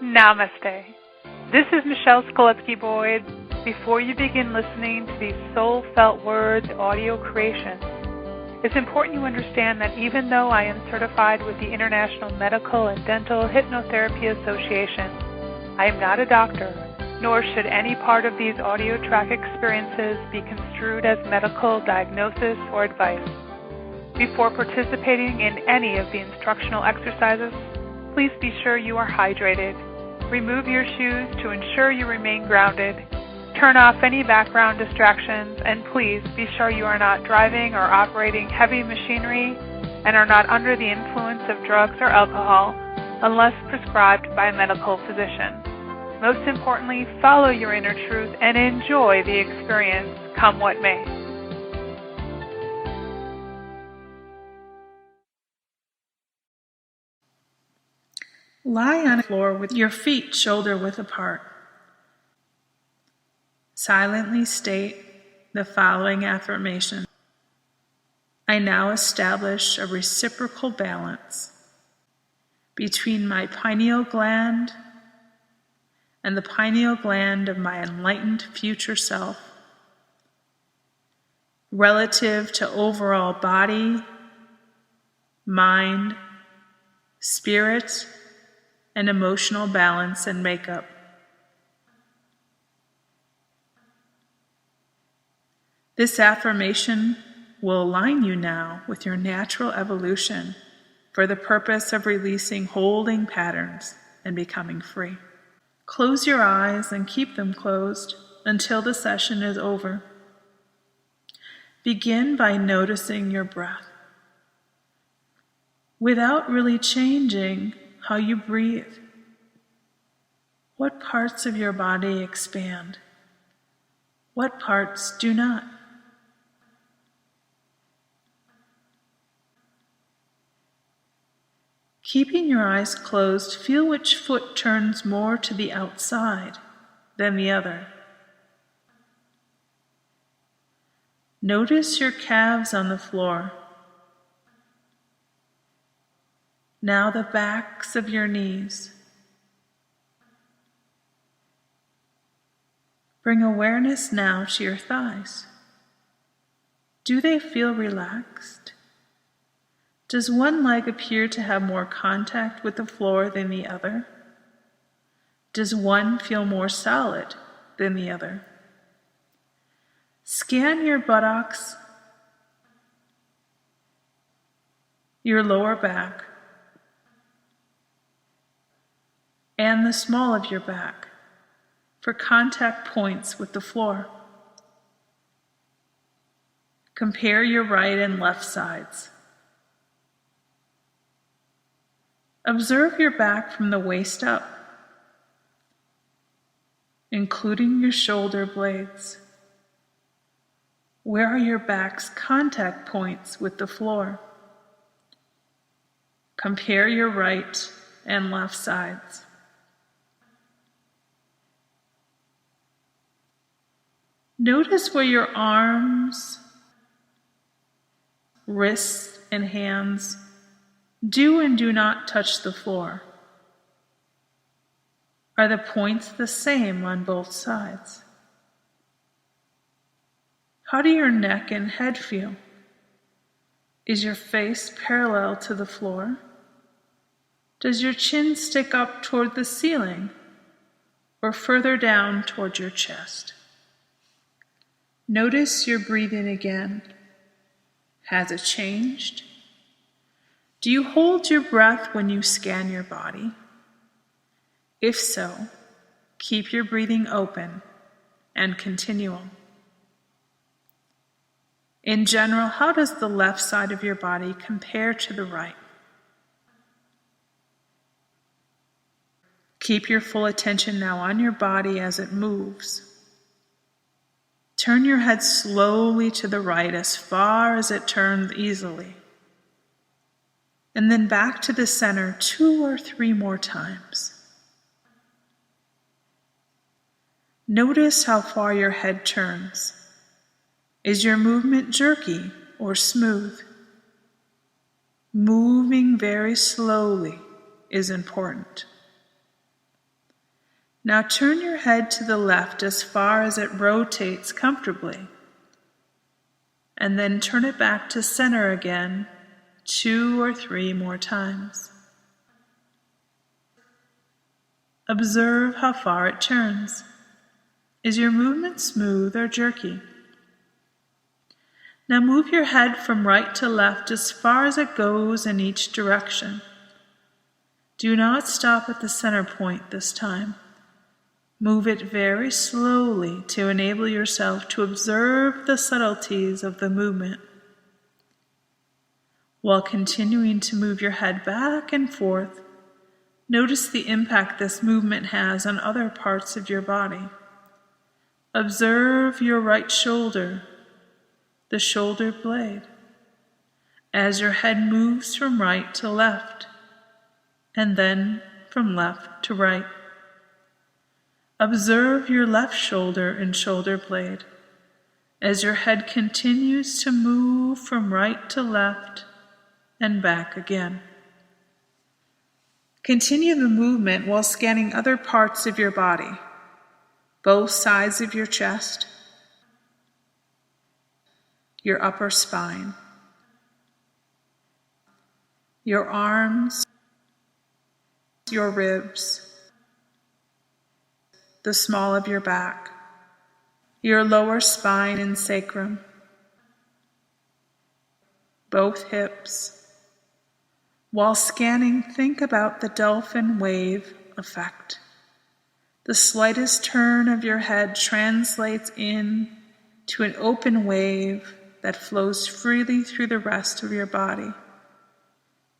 Namaste. This is Michelle Skaletski-Boyd. Before you begin listening to these Soulfelt Words audio creations, it's important you understand that even though I am certified with the International Medical and Dental Hypnotherapy Association, I am not a doctor, nor should any part of these audio track experiences be construed as medical diagnosis or advice. Before participating in any of the instructional exercises, please be sure you are hydrated. Remove your shoes to ensure you remain grounded. Turn off any background distractions, and please be sure you are not driving or operating heavy machinery and are not under the influence of drugs or alcohol unless prescribed by a medical physician. Most importantly, follow your inner truth and enjoy the experience, come what may. Lie on the floor with your feet shoulder-width apart. Silently state the following affirmation. I now establish a reciprocal balance between my pineal gland and the pineal gland of my enlightened future self, relative to overall body, mind, spirit, and emotional balance and makeup. This affirmation will align you now with your natural evolution for the purpose of releasing holding patterns and becoming free. Close your eyes and keep them closed until the session is over. Begin by noticing your breath without really changing how you breathe. What parts of your body expand? What parts do not? Keeping your eyes closed, feel which foot turns more to the outside than the other. Notice your calves on the floor. Now the backs of your knees. Bring awareness now to your thighs. Do they feel relaxed? Does one leg appear to have more contact with the floor than the other? Does one feel more solid than the other? Scan your buttocks, your lower back, and the small of your back for contact points with the floor. Compare your right and left sides. Observe your back from the waist up, including your shoulder blades. Where are your back's contact points with the floor? Compare your right and left sides. Notice where your arms, wrists, and hands do and do not touch the floor. Are the points the same on both sides? How do your neck and head feel? Is your face parallel to the floor? Does your chin stick up toward the ceiling or further down toward your chest? Notice your breathing again. Has it changed? Do you hold your breath when you scan your body? If so, keep your breathing open and continual. In general, how does the left side of your body compare to the right? Keep your full attention now on your body as it moves. Turn your head slowly to the right as far as it turns easily, and then back to the center 2 or 3 more times. Notice how far your head turns. Is your movement jerky or smooth? Moving very slowly is important. Now turn your head to the left as far as it rotates comfortably, and then turn it back to center again 2 or 3 more times. Observe how far it turns. Is your movement smooth or jerky? Now move your head from right to left as far as it goes in each direction. Do not stop at the center point this time. Move it very slowly to enable yourself to observe the subtleties of the movement, while continuing to move your head back and forth. Notice the impact this movement has on other parts of your body. Observe your right shoulder, the shoulder blade, as your head moves from right to left, and then from left to right. Observe your left shoulder and shoulder blade, as your head continues to move from right to left and back again. Continue the movement while scanning other parts of your body, both sides of your chest, your upper spine, your arms, your ribs, the small of your back, your lower spine and sacrum, both hips. While scanning, think about the dolphin wave effect. The slightest turn of your head translates in to an open wave that flows freely through the rest of your body.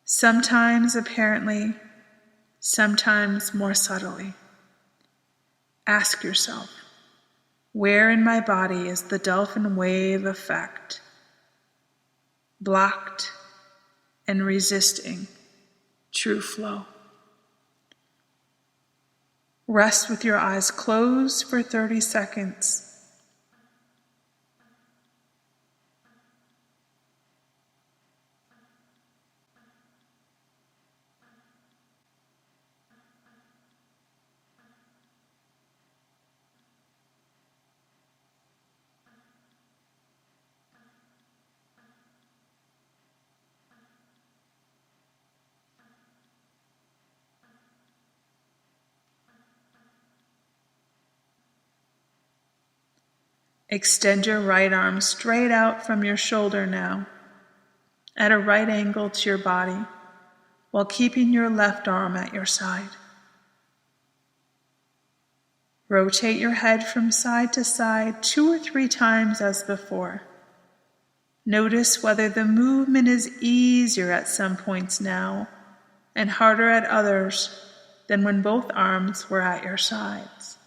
Sometimes apparently, sometimes more subtly. Ask yourself, where in my body is the dolphin wave effect blocked and resisting true flow? Rest with your eyes closed for 30 seconds. Extend your right arm straight out from your shoulder now, at a right angle to your body, while keeping your left arm at your side. Rotate your head from side to side 2 or 3 times as before. Notice whether the movement is easier at some points now and harder at others than when both arms were at your sides.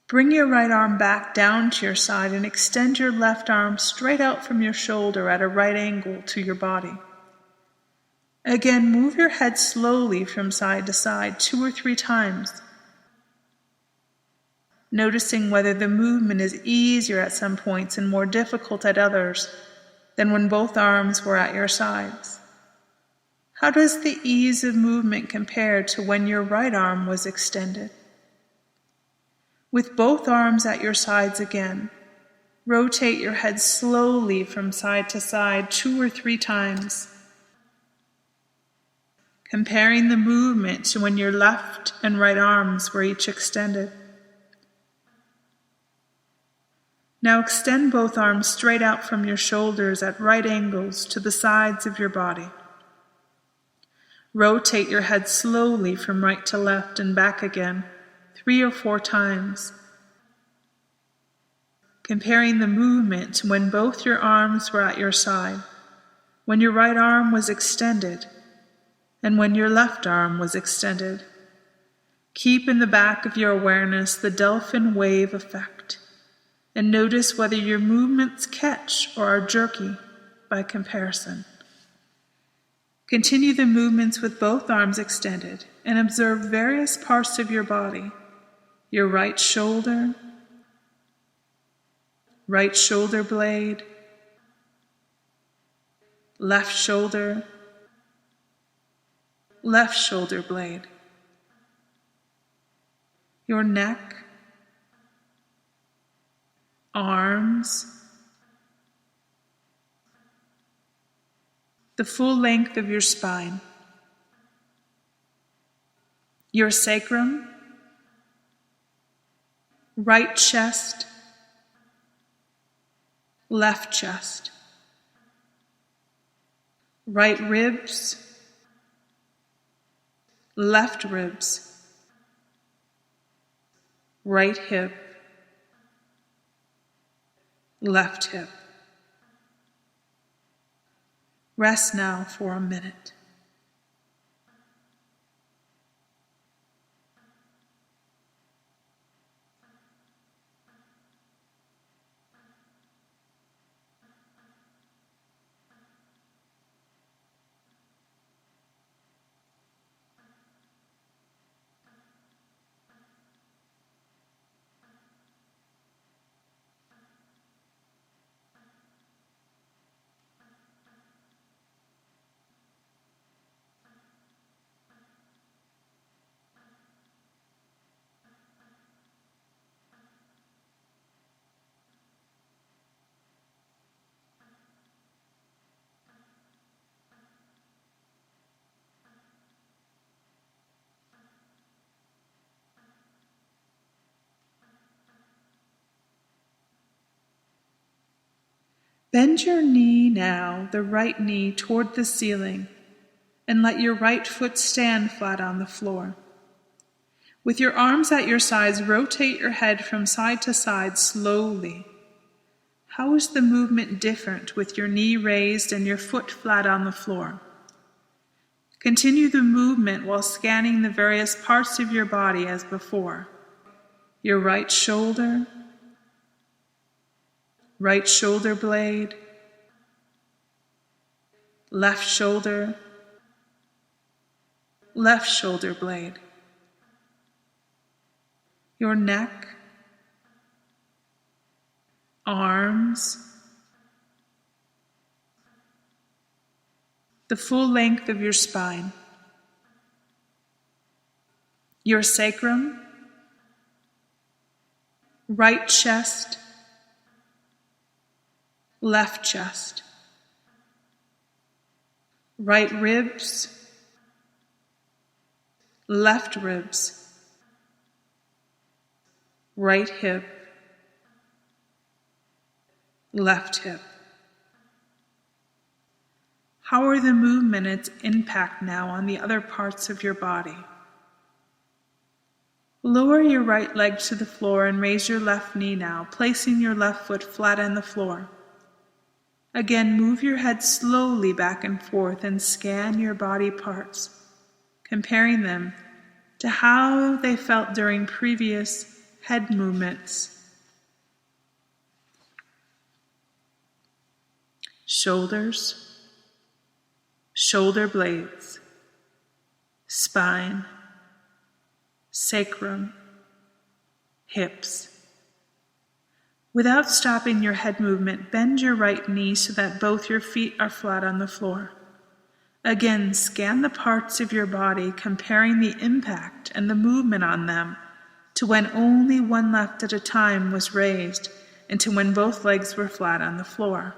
Bring your right arm back down to your side and extend your left arm straight out from your shoulder at a right angle to your body. Again, move your head slowly from side to side 2 or 3 times, noticing whether the movement is easier at some points and more difficult at others than when both arms were at your sides. How does the ease of movement compare to when your right arm was extended? With both arms at your sides again, rotate your head slowly from side to side 2 or 3 times, comparing the movement to when your left and right arms were each extended. Now extend both arms straight out from your shoulders at right angles to the sides of your body. Rotate your head slowly from right to left and back again 3 or 4 times, comparing the movement to when both your arms were at your side, when your right arm was extended, and when your left arm was extended. Keep in the back of your awareness the dolphin wave effect, and notice whether your movements catch or are jerky by comparison. Continue the movements with both arms extended and observe various parts of your body: your right shoulder blade, left shoulder blade, your neck, arms, the full length of your spine, your sacrum, right chest, left chest, right ribs, left ribs, right hip, left hip. Rest now for a minute. Bend your knee now, the right knee, toward the ceiling, and let your right foot stand flat on the floor. With your arms at your sides, rotate your head from side to side slowly. How is the movement different with your knee raised and your foot flat on the floor? Continue the movement while scanning the various parts of your body as before. Your right shoulder blade, left shoulder blade, your neck, arms, the full length of your spine, your sacrum, right chest, left chest, right ribs, left ribs, right hip, left hip. How are the movement and its impact now on the other parts of your body? Lower your right leg to the floor and raise your left knee now, placing your left foot flat on the floor. Again, move your head slowly back and forth and scan your body parts, comparing them to how they felt during previous head movements. Shoulders, shoulder blades, spine, sacrum, hips. Without stopping your head movement, bend your right knee so that both your feet are flat on the floor. Again, scan the parts of your body, comparing the impact and the movement on them to when only one left at a time was raised and to when both legs were flat on the floor.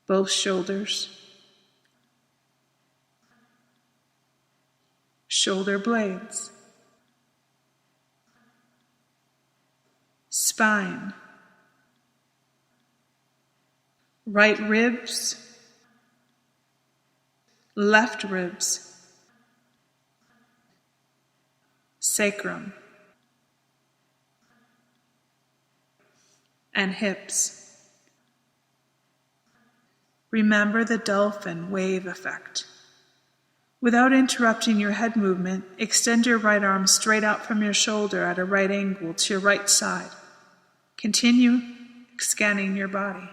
Both shoulders, shoulder blades, spine, right ribs, left ribs, sacrum, and hips. Remember the dolphin wave effect. Without interrupting your head movement, extend your right arm straight out from your shoulder at a right angle to your right side. Continue scanning your body.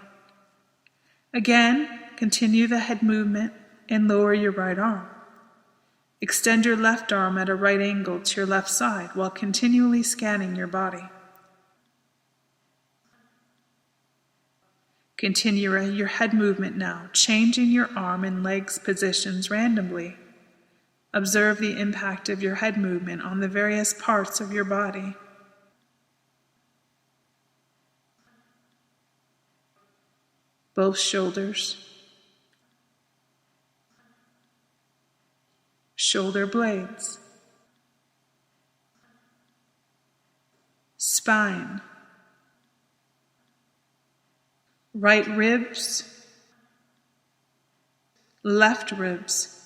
Again, continue the head movement and lower your right arm. Extend your left arm at a right angle to your left side while continually scanning your body. Continue your head movement now, changing your arm and legs positions randomly. Observe the impact of your head movement on the various parts of your body. Both shoulders, shoulder blades, spine, right ribs, left ribs,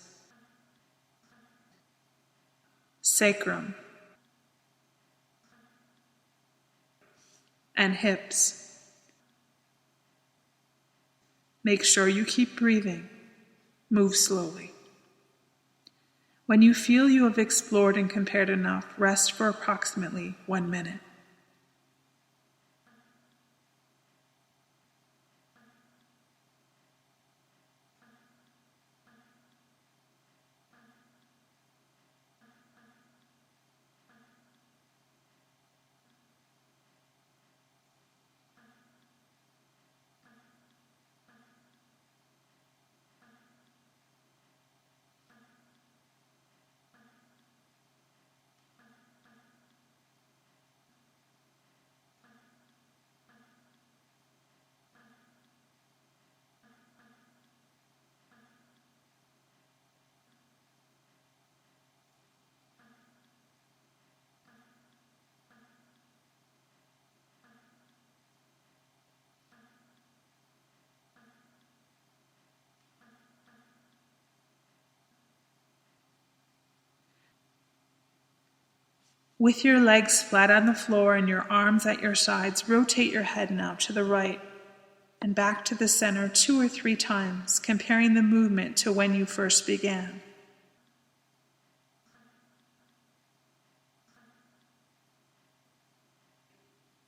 sacrum, and hips. Make sure you keep breathing. Move slowly. When you feel you have explored and compared enough, rest for approximately 1 minute. With your legs flat on the floor and your arms at your sides, rotate your head now to the right and back to the center 2 or 3 times, comparing the movement to when you first began.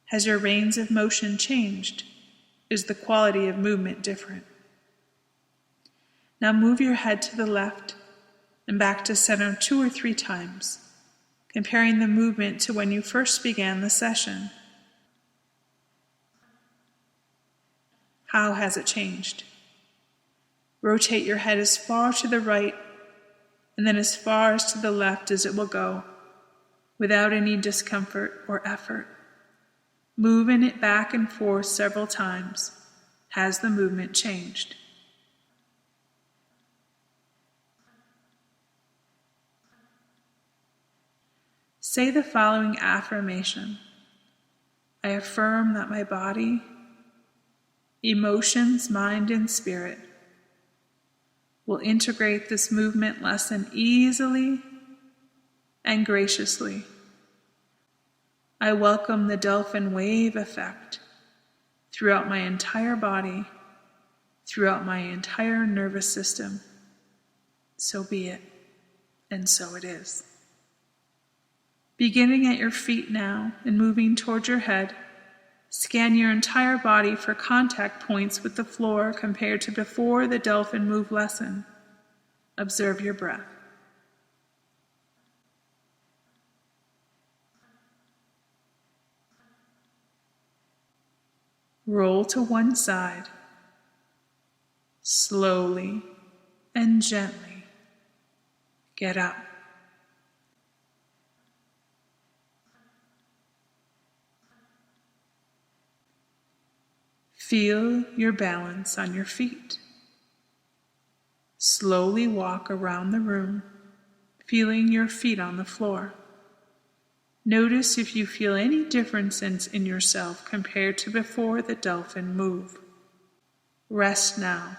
Has your range of motion changed? Is the quality of movement different? Now move your head to the left and back to center 2 or 3 times, comparing the movement to when you first began the session. How has it changed? Rotate your head as far to the right and then as far as to the left as it will go, without any discomfort or effort. Moving it back and forth several times. Has the movement changed? Say the following affirmation. I affirm that my body, emotions, mind, and spirit will integrate this movement lesson easily and graciously. I welcome the Dolphin wave effect throughout my entire body, throughout my entire nervous system. So be it, and so it is. Beginning at your feet now and moving toward your head, scan your entire body for contact points with the floor compared to before the Dolphin move lesson. Observe your breath. Roll to one side, slowly and gently. Get up. Feel your balance on your feet. Slowly walk around the room, feeling your feet on the floor. Notice if you feel any differences in yourself compared to before the Dolphin move. Rest now